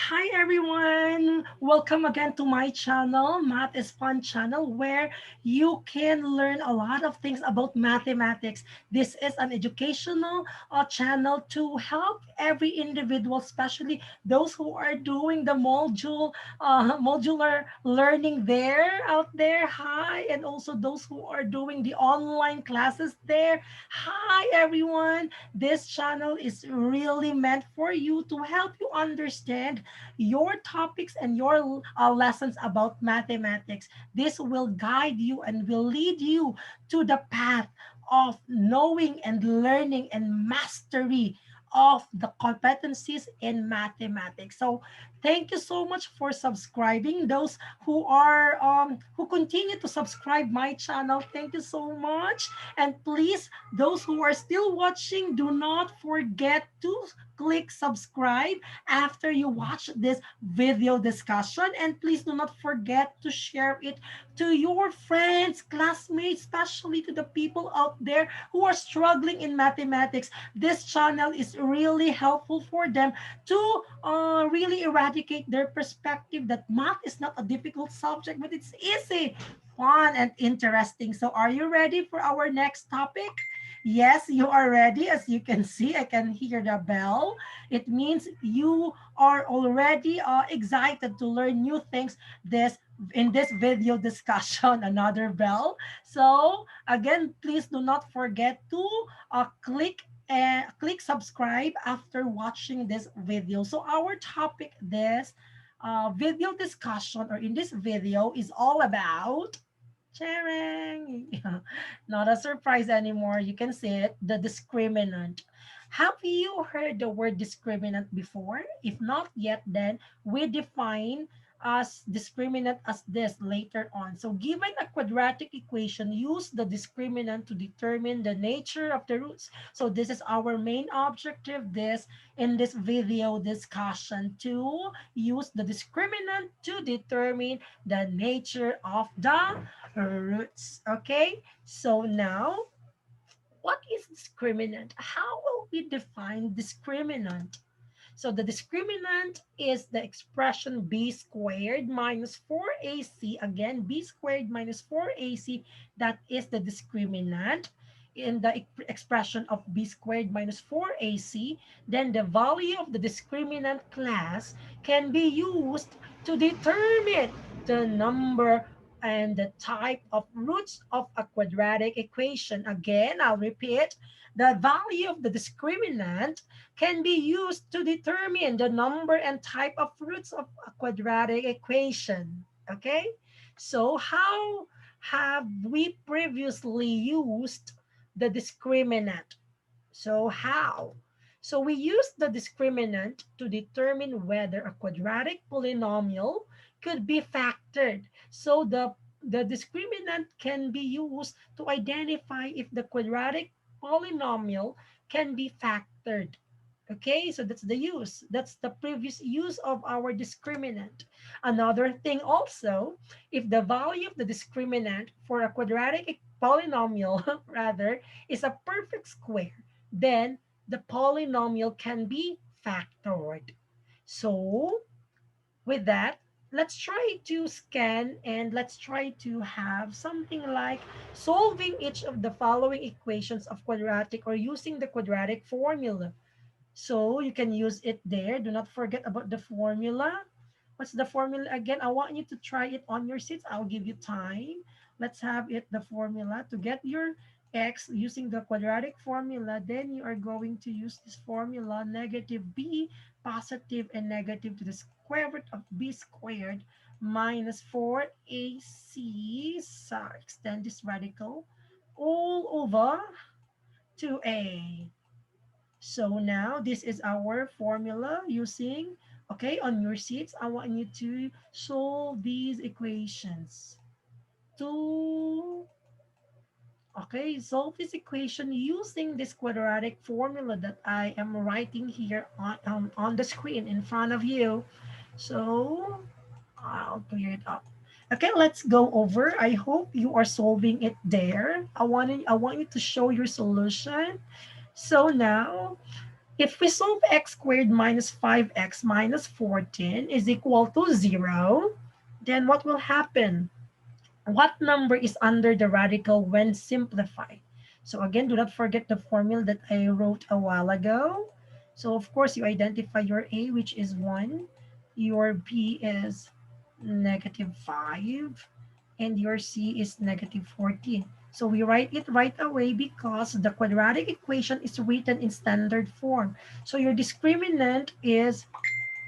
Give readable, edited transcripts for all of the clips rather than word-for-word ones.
Hi everyone! Welcome again to my channel, Math is Fun channel, where you can learn a lot of things about mathematics. This is an educational channel to help every individual, especially those who are doing the modular learning there out there. Hi, and also those who are doing the online classes there. Hi everyone! This channel is really meant for you to help you understand your topics and your lessons about mathematics. This will guide you and will lead you to the path of knowing and learning and mastery of the competencies in mathematics. So thank you so much for subscribing. Those who continue to subscribe my channel, thank you so much. And please, those who are still watching, do not forget to click subscribe after you watch this video discussion, and please do not forget to share it to your friends, classmates, especially to the people out there who are struggling in mathematics. This channel is really helpful for them to really eradicate their perspective that math is not a difficult subject, but it's easy, fun, and interesting. So are you ready for our next topic? Yes, you are ready. As you can see, I can hear the bell. It means you are already excited to learn new things this in this video discussion. Another bell. So again, please do not forget to click subscribe after watching this video. So our topic this video discussion, or in this video, is all about sharing. Not a surprise anymore. You can see it, the discriminant. Have you heard the word discriminant before? If not yet, then we define as discriminant as this later on. So given a quadratic equation, use the discriminant to determine the nature of the roots. So this is our main objective this in this video discussion, to use the discriminant to determine the nature of the roots. Okay, so now what is discriminant? How will we define discriminant? So the discriminant is the expression b squared minus 4ac. Again, b squared minus 4ac, that is the discriminant in the expression of b squared minus 4ac. Then the value of the discriminant class can be used to determine the number and the type of roots of a quadratic equation. Again, I'll repeat, the value of the discriminant can be used to determine the number and type of roots of a quadratic equation. Okay, so how have we previously used the discriminant? So how? So we use the discriminant to determine whether a quadratic polynomial could be factored. So the discriminant can be used to identify if the quadratic polynomial can be factored. Okay, so that's the use. That's the previous use of our discriminant. Another thing also, if the value of the discriminant for a quadratic polynomial rather is a perfect square, then the polynomial can be factored. So with that, let's try to scan and let's try to have something like solving each of the following equations of quadratic, or using the quadratic formula. So you can use it there. Do not forget about the formula. What's the formula again? I want you to try it on your seats. I'll give you time. Let's have it, the formula. To get your x using the quadratic formula, then you are going to use this formula, negative b, positive and negative to the square root of b squared minus 4ac, so extend this radical, all over 2a. So now this is our formula using, okay, on your seats, I want you to solve these equations. Okay, solve this equation using this quadratic formula that I am writing here on the screen in front of you. So I'll clear it up. Okay, let's go over. I hope you are solving it there. I want you to show your solution. So now, If we solve x squared minus 5x minus 14 is equal to 0, then what will happen? What number is under the radical when simplified? So again, do not forget the formula that I wrote a while ago. So of course, you identify your A, which is 1. Your B is negative 5. And your C is negative 14. So we write it right away because the quadratic equation is written in standard form. So your discriminant is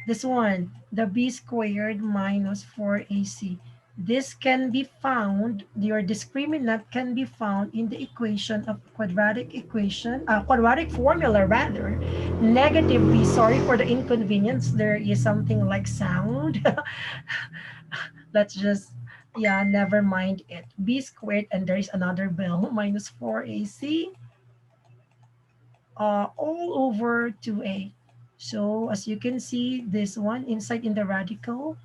this one, the b squared minus 4ac. This can be found, your discriminant can be found in the equation of quadratic equation, quadratic formula rather, negative b, sorry for the inconvenience, there is something like sound. Let's just, yeah, never mind it. B squared, and there is another bill, minus 4ac, all over 2a. So as you can see, this one inside in the radical,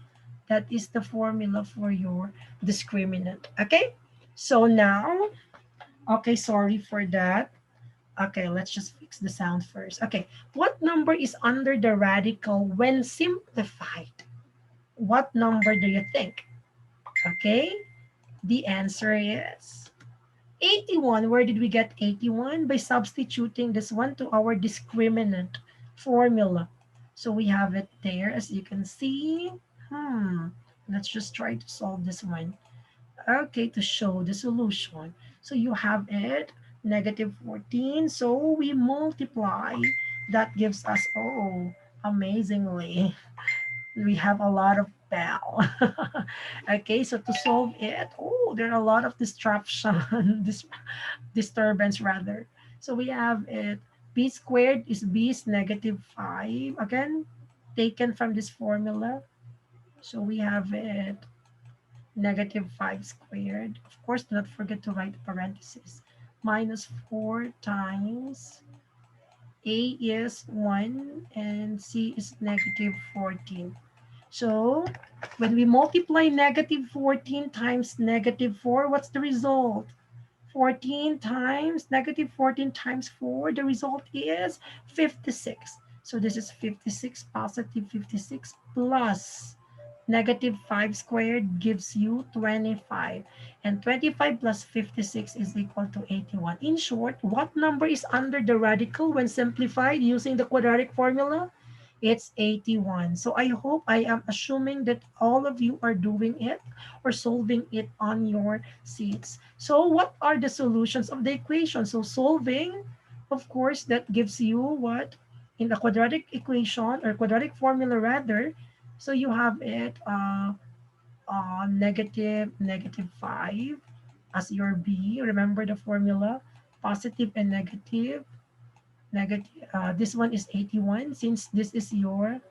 that is the formula for your discriminant. Okay, so now, okay, sorry for that. Okay, let's just fix the sound first. Okay, what number is under the radical when simplified? What number do you think? Okay, the answer is 81. Where did we get 81? By substituting this one to our discriminant formula. So we have it there, as you can see. Let's just try to solve this one. Okay, to show the solution. So you have it, negative 14. So we multiply. That gives us, oh, amazingly, we have a lot of bell. Okay, so to solve it, oh, there are a lot of disruption, disturbance rather. So we have it, b squared is b is negative 5. Again, taken from this formula. So we have it, negative 5 squared. Of course, do not forget to write parentheses. Minus 4 times a is 1 and c is negative 14. So when we multiply negative 14 times negative 4, what's the result? 14 times negative 14 times 4, the result is 56. So this is 56, positive 56 plus negative 5 squared gives you 25. And 25 plus 56 is equal to 81. In short, what number is under the radical when simplified using the quadratic formula? It's 81. So I hope, I am assuming that all of you are doing it or solving it on your seats. So what are the solutions of the equation? So solving, of course, that gives you what? In the quadratic equation or quadratic formula rather, so you have it negative 5 as your B. Remember the formula, positive and negative. This one is 81 since this is your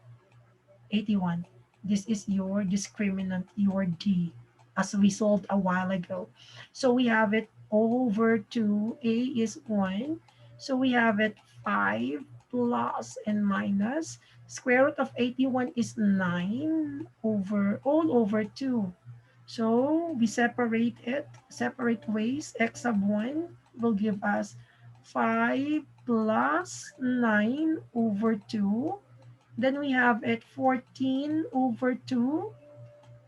81. This is your discriminant, your D, as we solved a while ago. So we have it over 2, A is 1. So we have it 5 plus and minus. Square root of 81 is 9 over all over 2. So we separate it, separate ways. X sub 1 will give us 5 plus 9 over 2. Then we have it 14 over 2,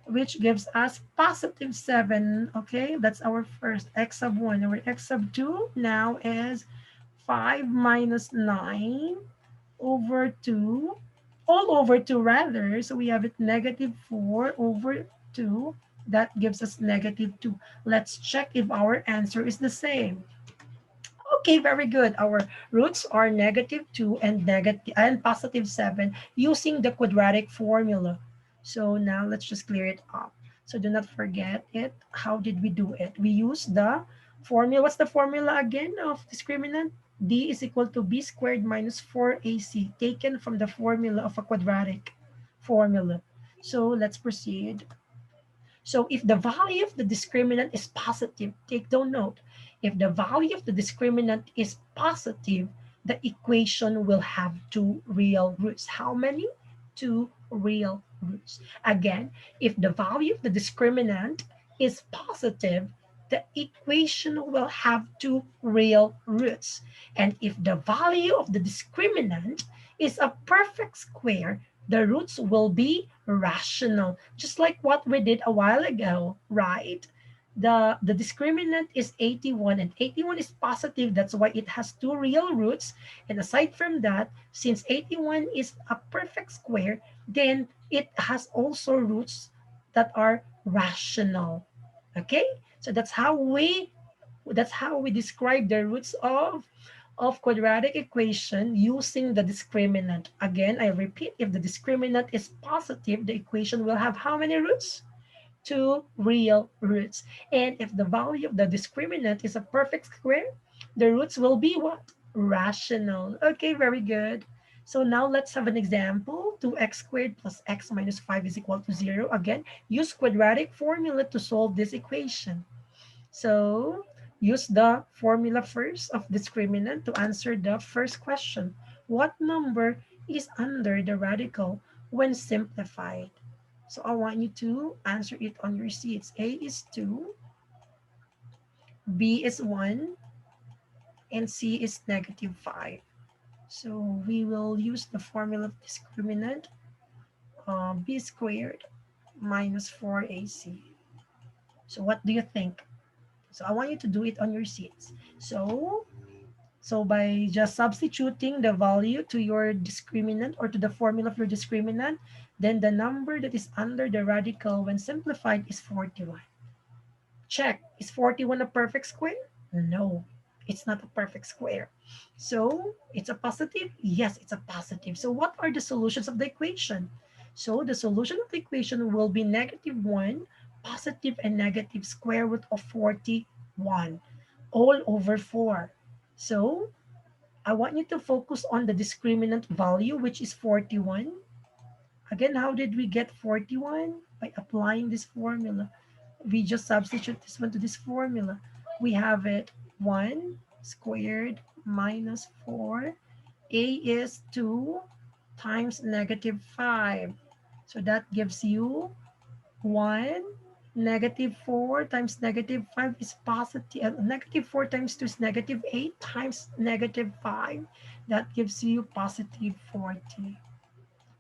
which gives us positive 7. Okay, that's our first x sub 1. Our x sub 2 now is 5 minus 9 over 2, all over 2 rather. So we have it negative 4 over 2. That gives us negative 2. Let's check if our answer is the same. Okay, very good. Our roots are negative 2 and negative and positive 7 using the quadratic formula. So now let's just clear it up. So do not forget it. How did we do it? We use the formula. What's the formula again of discriminant? D is equal to b squared minus 4ac, taken from the formula of a quadratic formula. So let's proceed. So if the value of the discriminant is positive, take down note. If the value of the discriminant is positive, the equation will have two real roots. How many? Two real roots. Again, if the value of the discriminant is positive, the equation will have two real roots. And if the value of the discriminant is a perfect square, the roots will be rational, just like what we did a while ago, right? The discriminant is 81, and 81 is positive. That's why it has two real roots. And aside from that, since 81 is a perfect square, then it has also roots that are rational. Okay, so that's how we describe the roots of quadratic equation using the discriminant. Again, I repeat, if the discriminant is positive, the equation will have how many roots? Two real roots. And if the value of the discriminant is a perfect square, the roots will be what? Rational. Okay, very good. So now let's have an example. 2x squared plus x minus 5 is equal to 0. Again, use quadratic formula to solve this equation. So use the formula first of discriminant to answer the first question. What number is under the radical when simplified? So I want you to answer it on your sheets. A is 2, B is 1, and C is negative 5. So we will use the formula of discriminant, B squared minus 4AC. So what do you think? So I want you to do it on your sheets. So by just substituting the value to your discriminant or to the formula of your discriminant, then the number that is under the radical when simplified is 41. Check, is 41 a perfect square? No, it's not a perfect square. So it's a positive? Yes, it's a positive. So what are the solutions of the equation? So the solution of the equation will be negative 1, positive and negative square root of 41 all over 4. So I want you to focus on the discriminant value, which is 41. Again, how did we get 41? By applying this formula. We just substitute this one to this formula. We have it 1 squared minus 4. A is 2 times negative 5. So that gives you 1. Negative 4 times negative 5 is positive. Negative 4 times 2 is negative 8 times negative 5. That gives you positive 40.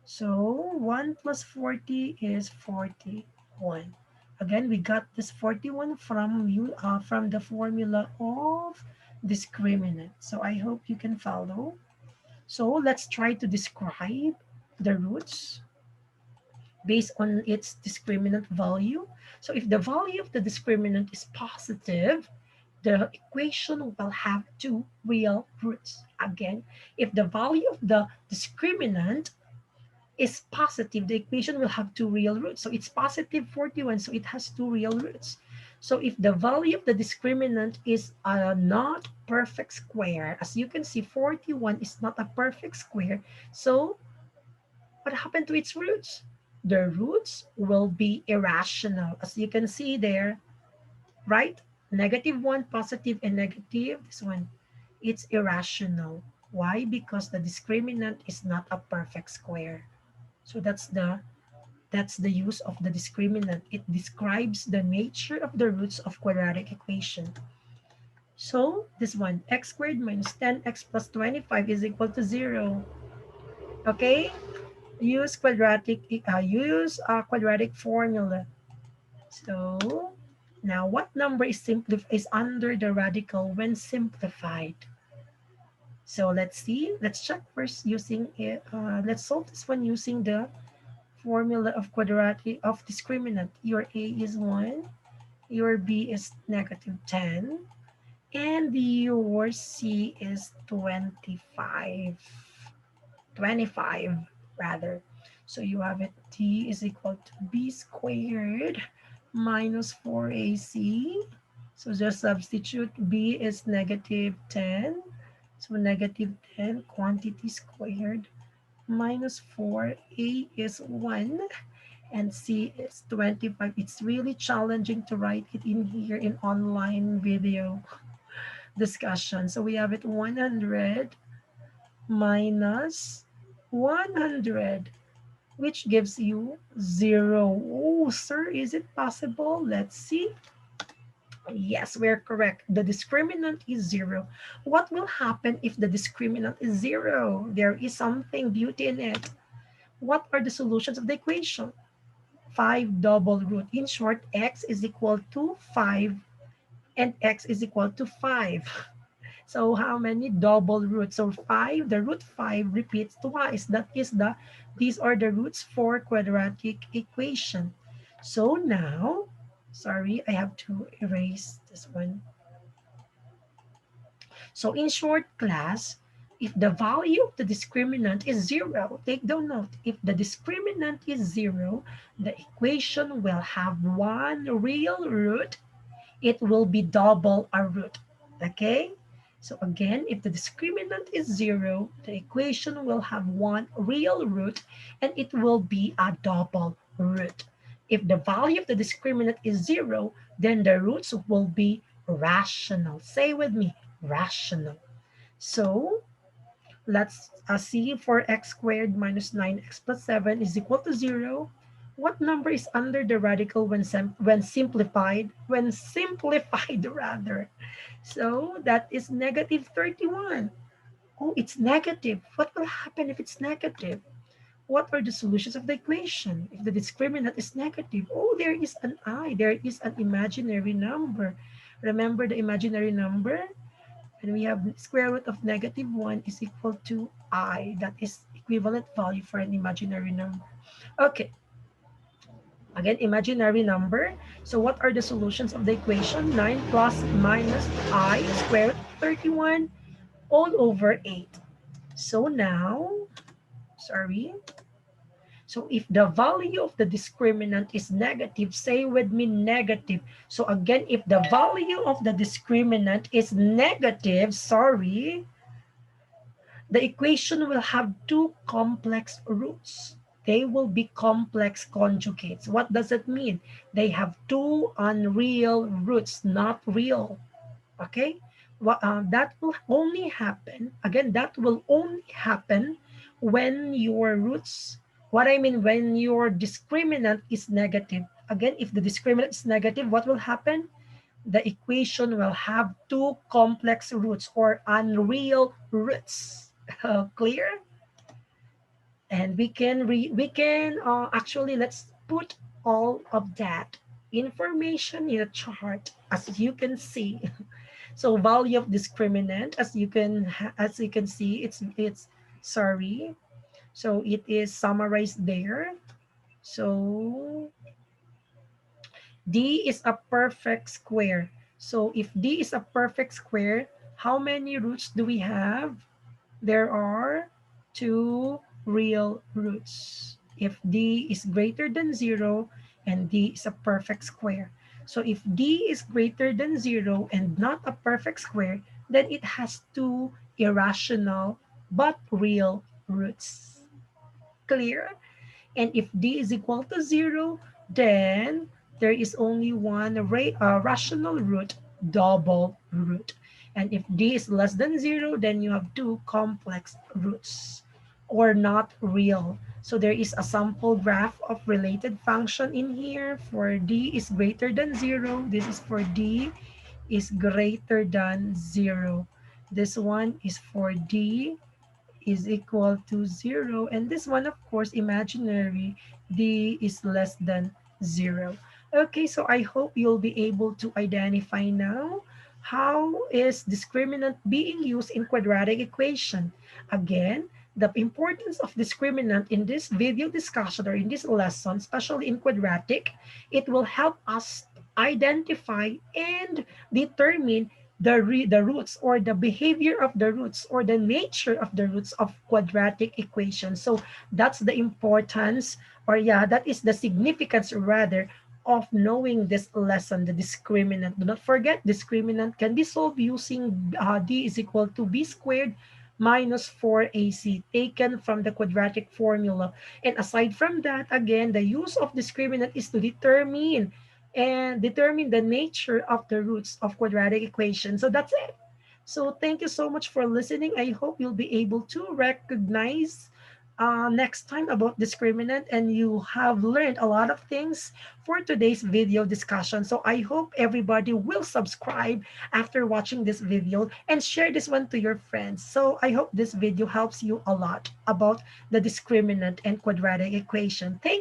So 1 plus 40 is 41. Again, we got this 41 from the formula of discriminant. So I hope you can follow. So let's try to describe the roots based on its discriminant value. So if the value of the discriminant is positive, the equation will have two real roots. Again, if the value of the discriminant is positive, the equation will have two real roots. So it's positive 41, so it has two real roots. So if the value of the discriminant is a not perfect square, as you can see, 41 is not a perfect square. So what happened to its roots? The roots will be irrational, as you can see there, right? Negative 1, positive, and negative, this one, it's irrational. Why? Because the discriminant is not a perfect square. So that's the use of the discriminant. It describes the nature of the roots of quadratic equation. So this one, x squared minus 10x plus 25 is equal to 0. Okay, use quadratic formula. So now what number is under the radical when simplified? So let's see. Let's check first using it. Let's solve this one using the formula of quadratic of discriminant. Your A is 1, your B is negative 10, and your C is 25. 25 rather. So you have it, T is equal to B squared minus 4AC. So just substitute, B is negative 10. So negative 10 quantity squared minus 4, A is 1, and C is 25. It's really challenging to write it in here in online video discussion. So we have it 100 minus 100, which gives you 0. Oh, sir, is it possible? Let's see. Yes, we're correct. The discriminant is 0. What will happen if the discriminant is 0? There is something beauty in it. What are the solutions of the equation? 5 double root. In short, x is equal to 5 and x is equal to 5. So how many double roots? So 5, the root 5 repeats twice. These are the roots for quadratic equation. So now, sorry, I have to erase this one. So in short, class, if the value of the discriminant is 0, take down note. If the discriminant is 0, the equation will have one real root. It will be double a root. Okay? So again, if the discriminant is 0, the equation will have one real root and it will be a double root. If the value of the discriminant is 0, then the roots will be rational. Say with me, rational. So let's see, for x squared minus 9x plus 7 is equal to 0. What number is under the radical when simplified? When simplified, rather. So that is negative 31. Oh, it's negative. What will happen if it's negative? What are the solutions of the equation? If the discriminant is negative, oh, there is an I. There is an imaginary number. Remember the imaginary number? And we have square root of negative 1 is equal to I. That is equivalent value for an imaginary number. Okay, again, imaginary number. So what are the solutions of the equation? 9 plus minus I square root of 31 all over 8. So now, sorry. So if the value of the discriminant is negative, say with me negative. So again, if the value of the discriminant is negative, sorry, the equation will have two complex roots. They will be complex conjugates. What does it mean? They have two unreal roots, not real. Okay? That will only happen, again, that will only happen when your roots, what I mean, when your discriminant is negative. Again, if the discriminant is negative, what will happen? The equation will have two complex roots or unreal roots. Clear? And actually, let's put all of that information in a chart, as you can see. So value of discriminant, as you can see, it's sorry. So it is summarized there. So D is a perfect square. So if D is a perfect square, how many roots do we have? There are two real roots. If D is greater than 0 and D is a perfect square. So if D is greater than 0 and not a perfect square, then it has two irrational but real roots. Clear? And if D is equal to 0, then there is only one rational root, double root. And if D is less than 0, then you have two complex roots or not real. So there is a sample graph of related function in here. For D is greater than 0. This is for D is greater than 0. This one is for D is equal to 0. And this one, of course, imaginary, D is less than 0. Okay, so I hope you'll be able to identify now how is discriminant being used in quadratic equation. Again, the importance of discriminant in this video discussion or in this lesson, especially in quadratic, it will help us identify and determine the roots or the behavior of the roots or the nature of the roots of quadratic equations. So that's the importance, or yeah, that is the significance rather of knowing this lesson, the discriminant. Do not forget, discriminant can be solved using D is equal to B squared minus 4AC taken from the quadratic formula. And aside from that, again, the use of discriminant is to determine the nature of the roots of quadratic equations. So that's it. So thank you so much for listening. I hope you'll be able to recognize next time about discriminant, and you have learned a lot of things for today's video discussion. So I hope everybody will subscribe after watching this video and share this one to your friends. So I hope this video helps you a lot about the discriminant and quadratic equation. Thank